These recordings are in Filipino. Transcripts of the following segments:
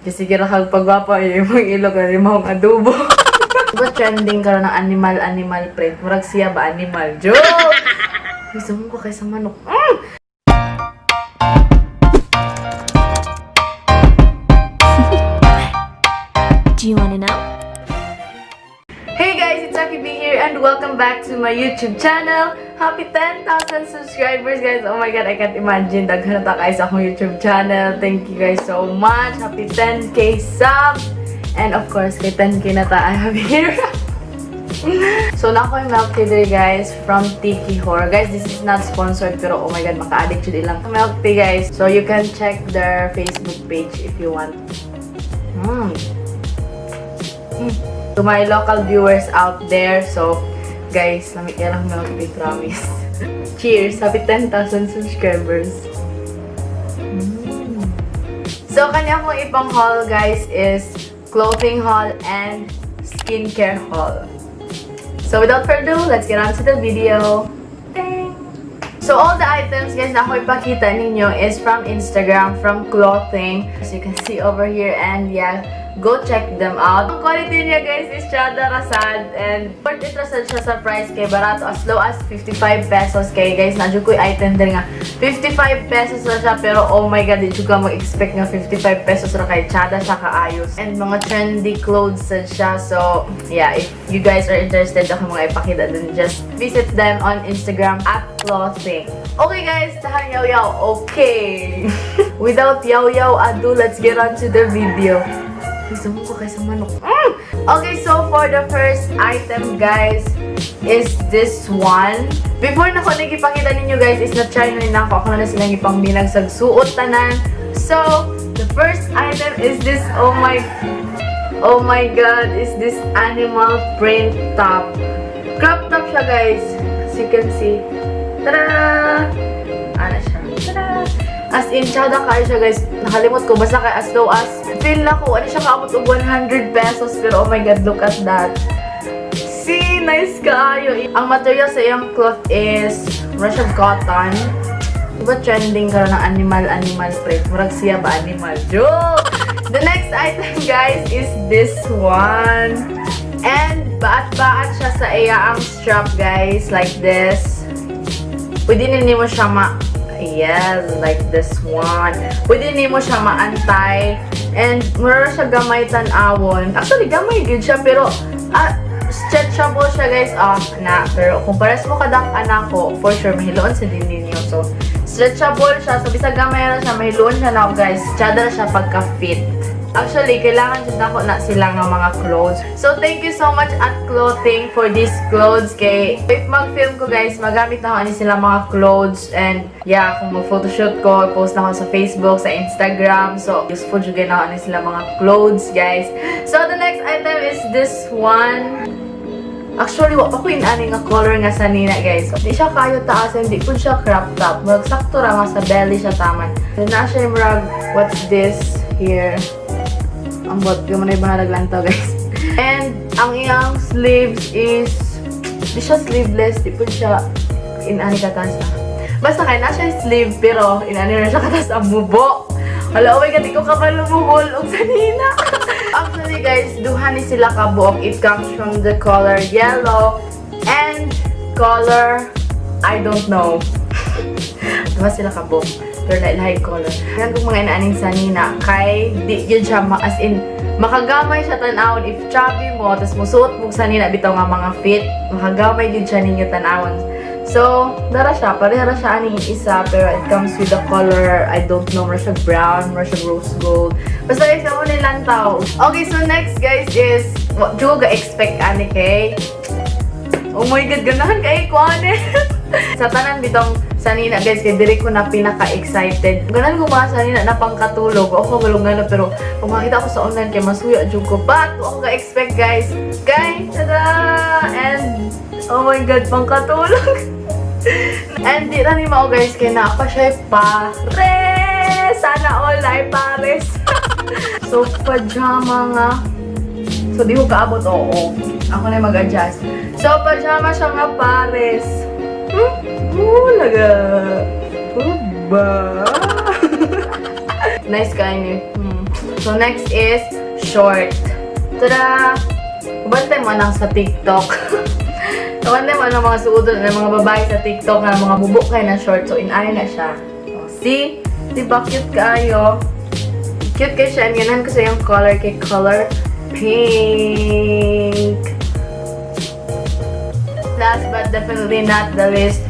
Kasi kira kag pagwapa yung ilog na limang adobo. Diba trending karon ng animal print? Murag siya ba animal? Joke! Gusto mo pa kaysa manok. Do you wanna know? Hey guys, it's SakiV here and welcome back to my YouTube channel. Happy 10,000 subscribers guys. Oh my god, I can't imagine. Daghan na ta kayo sa akong YouTube channel. Thank you guys so much. Happy 10k subs. And of course, kay 10k na ta I have here. So, na ako yung milk tea today, guys, from Tiki Hor. Guys, this is not sponsored, pero oh my god, maka-addict yun ilang milk tea, guys. So, you can check their Facebook page if you want. To my local viewers out there, so, guys, lamig lang milk tea, promise. Cheers! Happy 10,000 subscribers. So, kanya kong ipang haul, guys, is clothing haul and skincare haul. So without further ado, let's get on to the video. Dang. So all the items guys na ako ipakita ninyo is from Instagram, from clothing. As you can see over here, and yeah, go check them out. Ang quality niya guys is Chada Rasad, and worth it rasad siya sa price kay barato, as low as 55 pesos kay guys. Nadyo ko item din nga 55 pesos na siya, pero oh my god, di ka mag-expect nga 55 pesos ra kay Chada siya kaayos. And mga trendy clothes siya. So yeah, if you guys are interested ako mga ipakita din, just visit them on Instagram at clothing. Okay guys, tahan yaw-yaw. Okay. Without yaw-yaw ado, let's get on to the video. Gusto mo pa kaysa manok. Okay, so for the first item, guys, is this one. Before na ko nagipakita ninyo, guys, is na-try na rin ako. Ako na silang ipangbilang sa suot tanan. So, the first item is this, oh my god, is this animal print top. Crop top siya, guys. As you can see. Tada! Ano siya? Tada! As in, Chada kayo siya, guys. Nakalimot ko. Basta kay as low as, feel na ko, ano siya kaabot og 100 pesos. Pero oh my god, look at that. See, nice kaayo. Ang material sa iyang cloth is Russian cotton. Diba trending karon ng animal print? Murag siya ba animal? Joke! The next item, guys, is this one. And baat-baat siya sa iya ang strap, guys. Like this. Pwede nini mo siya yes, like this one. Pwede nimo siya maantay. And mura siya gamay tan-awon. Actually, gamay good siya, pero stretchable siya, guys. Pero kung pares mo kadak anak ko, for sure, mahiloon sa din ninyo. So, stretchable siya. So, bisa gamay na siya, mahiloon siya na, guys. Tsada siya pagka-fit. Actually, kailangan dyan ako na sila ng mga clothes. So, thank you so much at clothing for these clothes. Kay, if mag-film ko, guys, magamit na ako sila mga clothes. And, yeah, kung mag-photoshoot ko, post na ako sa Facebook, sa Instagram. So, useful juga na ako sila mga clothes, guys. So, the next item is this one. Actually, wala pa ko inani nga color nga sa nina, guys. Hindi siya kayo taas, hindi po siya crop top. Magsakto ra nga sa belly siya taman. And na siya yung rug, what's this here? Ang bot, yung mga ibahalag lang to, guys. And, ang iyang sleeves is, di siya sleeveless, di po siya inani katas na. Basta kaya na siya sleeve, pero inani na siya katas ang bubo. Hala, oh my god, di ko ka pa lumuhol og sanina. Actually, guys, duha ni sila kabuok. It comes from the color yellow and color, I don't know. Duha sila kabuok. Pero lahi color. Yan kung mga inaaning sanina, kay di yun siya, as in, makagamay siya tanawon. If chubby mo, tapos musuot mo sanina, bitaw nga mga fit, makagamay yun siya ninyo tanawon. So, dara siya, pareha siya aning isa, pero it comes with the color, I don't know, Russia brown, Russia rose gold. Basta guys, naman nilang tao. Okay, so next guys is, what do you expect ani kay? Oh my god, ganahan kay ko ani. Sa tanan bitong sanina guys, kay diri ko na pinaka-excited. Ganan ko mga sanina na pangkatulog. Ako malunggan na, pero kung makita ko sa online kay masuya jud ko. But ako ka-expect guys. Kay tada! And oh my god, pangkatulog. And di na ni mao guys, kay na pa siya pares. Sana all ay pares. So pajama nga. So di ko kaabot, oo. Ako na mag-adjust. So pajama siya nga pares. Laga. Ba. Nice kain eh. So next is short. Tada! Bantay mo lang sa TikTok. Bantay mo ng mga suudon ng mga babae sa TikTok na mga bubuk kayo na short. So inaya na siya. Oh, see? Diba cute kaayo? Cute kayo siya. And ganahan ko sa yung color kay color pink. Last but definitely not the least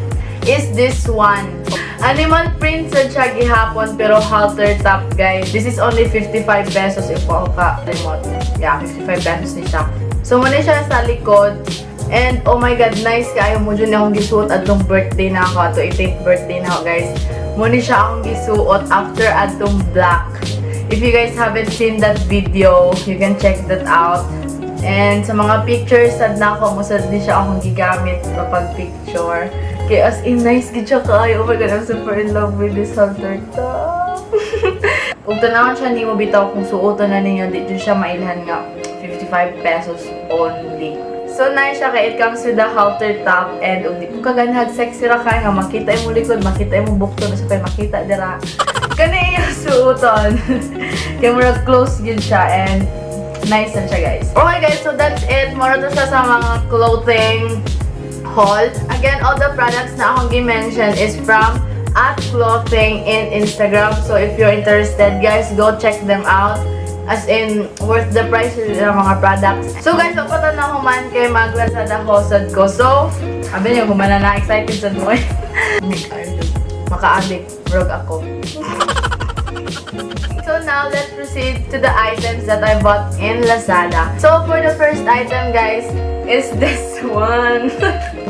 is this one. Animal print sa siya gihapon pero halter top, guys. This is only 55 pesos if ako ka remote. Yeah, 55 pesos ni siya. So muna siya sa likod. And oh my god, nice kayo mo dyan akong gisuot atong birthday na ako. Ato 18th birthday na ako, guys. Muna siya akong gisuot after atong black. If you guys haven't seen that video, you can check that out. And sa mga pictures, sad na ako, musad din siya akong gigamit kapag picture. Kaya as in, nice gid siya kaayo. Oh my god, I'm super in love with this halter top. Kung tanawan siya, hindi mo bitaw kung suotan na ninyo, di siya mailhan nga 55 pesos only. So nice siya kaya it comes with the halter top and di po kaganhag sexy ra kaya nga makita mo likod, makita mo bukto, basta pa makita dira. Kani yung suotan. Kaya mura close yun siya and nice na siya, guys. Okay guys, so that's it. Mura to siya sa mga clothing haul. Again, all the products na akong gi-mention is from @clothing in Instagram. So if you're interested, guys, go check them out. As in, worth the price ng mga products. So guys, upatan na human kay mag-Lazada hosted ko. So, sabi niyo, humana na excited sa mo. Maka-addict. Rog ako. So now, let's proceed to the items that I bought in Lazada. So for the first item, guys, is this one.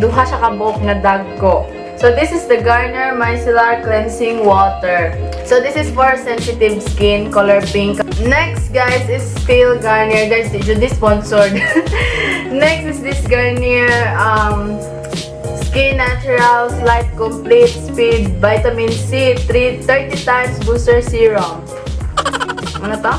Duha siya kabuok nga dag ko. So this is the Garnier Micellar Cleansing Water. So this is for sensitive skin, color pink. Next, guys, is still Garnier. Guys, did you this sponsored? Next is this Garnier Skin Naturals Light Complete Speed Vitamin C 30 times Booster Serum. Ano to?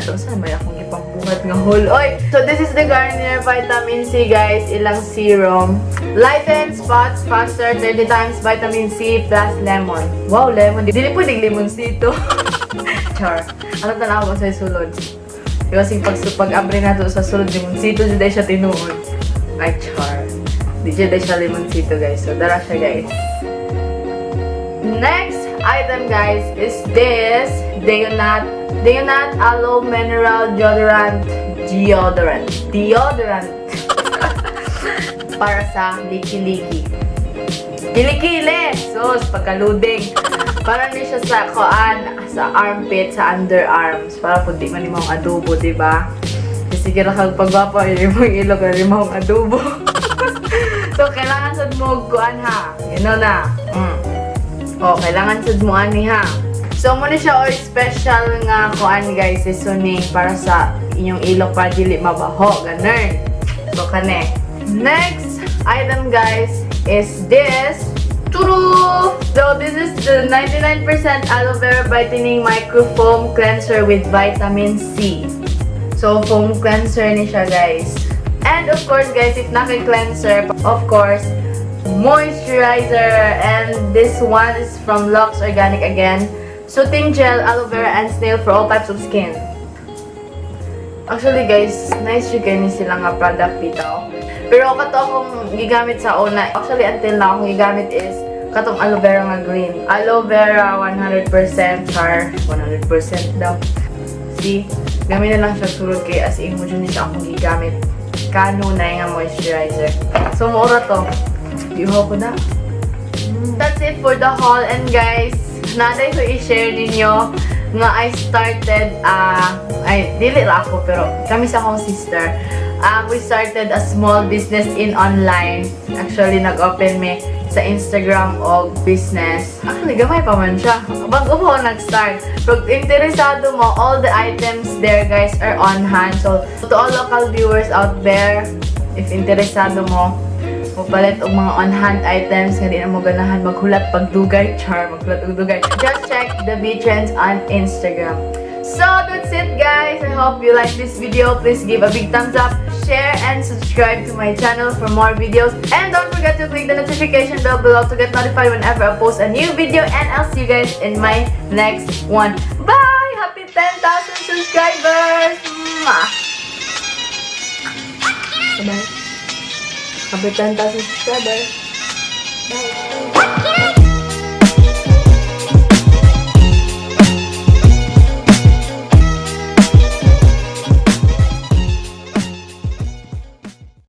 So, saan may akong ipangbuhat nga hole? Oy! So, this is the Garnier Vitamin C, guys. Ilang serum. Lighten spots faster 30 times Vitamin C plus lemon. Wow, lemon. Dili po dig lemon C ito. Char. Ano tanaw ko sa sulod? Kasi pag-abre na to sa sulod, lemon C ito, dito siya tinuod. Ay, char. Dito siya lemon C ito, guys. So, dara siya, guys. Next item, guys, is this Deonat Aloe Mineral Deodorant. Para sa liki-liki. Kilikili! Sus, pagkaluding. Para niya siya sa sa armpit, sa underarms. Para po di man yung mga adobo, diba? Kasi kira kag pagwapa, yung ilog na yung mga adobo. So, kailangan sa mo kuan ha. You know na. O, kailangan sa mo ani ha. So, muna siya or special nga kuan, guys, is suning para sa inyong ilok para dili mabaho. Ganun. So, kane. Next item, guys, is this. Turu! So, this is the 99% aloe vera brightening microfoam cleanser with vitamin C. So, foam cleanser ni siya, guys. And, of course, guys, if naki-cleanser, of course, moisturizer. And this one is from Lux Organic again. Soothing gel, aloe vera, and snail for all types of skin. Actually, guys, nice yung ganyan silang nga product dito. Pero kato akong gigamit sa una. Actually, until now, akong gigamit is katong aloe vera nga green. Aloe vera 100%, char 100% daw. See? Gamit na lang siya surod kay as in mo dyan siya akong gigamit. Kanunay nga moisturizer. So, mura to. Iho ko na. That's it for the haul. And guys, naday ko i-share ninyo nga I started, dili ra ako, pero kami sa akong sister, we started a small business in online. Actually, nag-open me sa Instagram og business. Actually, gamay pa man siya. Bago po nag-start. Pag interesado mo, all the items there, guys, are on hand. So, to all local viewers out there, if interesado mo, magpalit og mga on-hand items nga di na mo ganahan maghulat pagdugay, char, maghulat pagdugay. Just check the V-Trends on Instagram. So, that's it, guys. I hope you like this video. Please give a big thumbs up, share, and subscribe to my channel for more videos. And don't forget to click the notification bell below to get notified whenever I post a new video. And I'll see you guys in my next one. Bye! Happy 10,000 subscribers! Mwah! Bye-bye. Happy 10,000 subscribers. Bye.